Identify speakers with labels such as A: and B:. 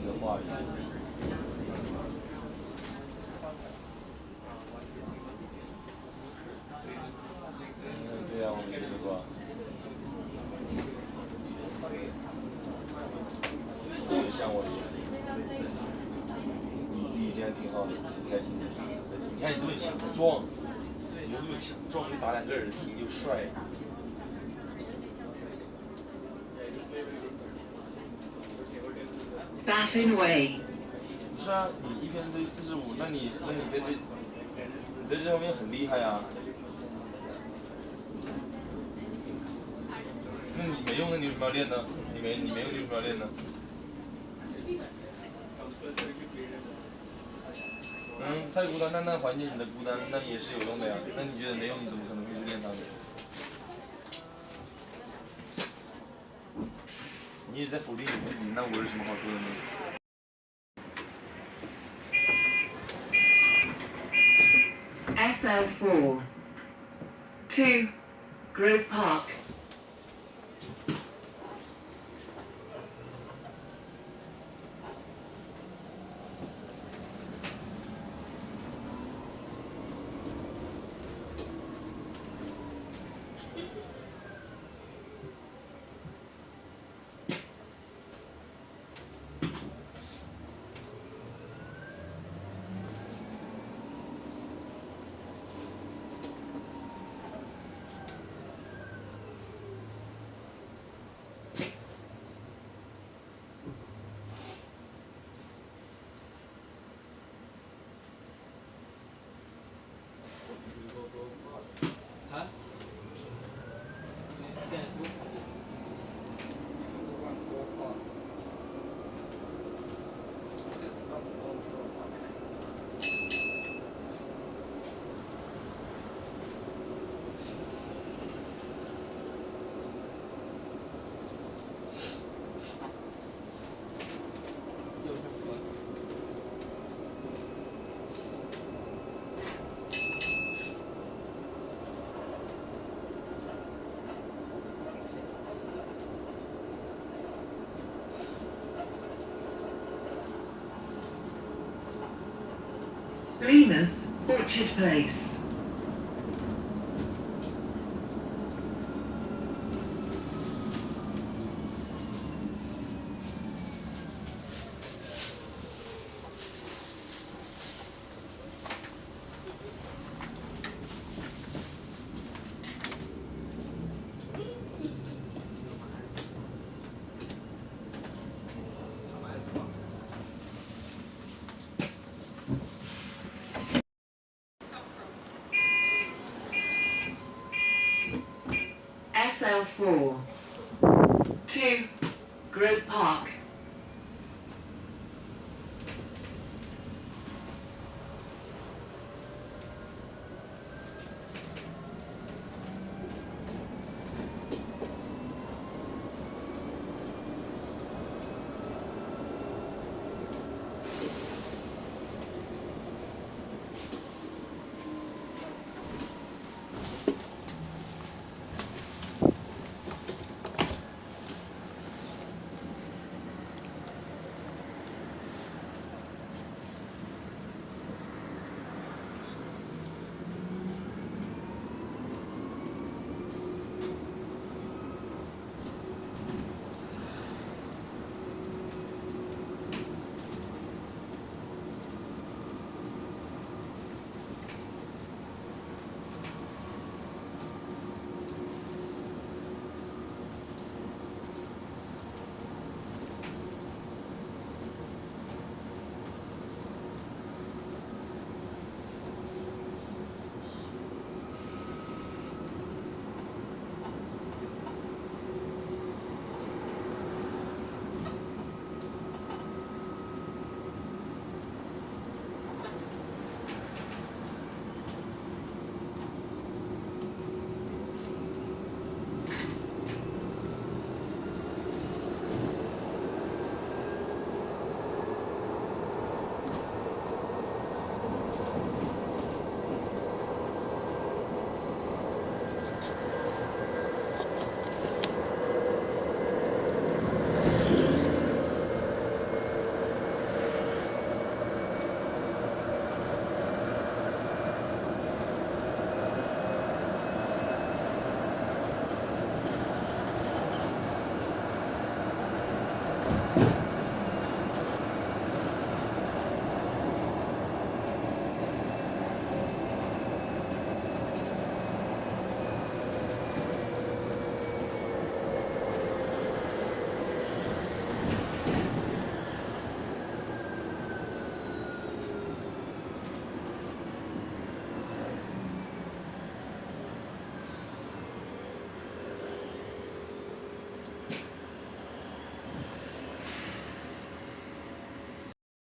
A: 的话语。对啊，我没听过。像我，你自己这样挺好的，挺开心的。你看你这么强壮，你又这么强壮，就打2个人赢又帅。
B: Baffin Way。
A: 不是啊，你一篇堆45，那你在这方面很厉害啊。那你没用，那你为什么要练呢？你没用，你为什么要练呢？太孤单，那缓解你的孤单，那也是有用的呀。那你觉得没用，你怎么可能会去练它呢？你一直在否定你自己，那我有什么好说的呢
B: ？SL4 2 Grove Park。Leamouth Orchard Place. SL4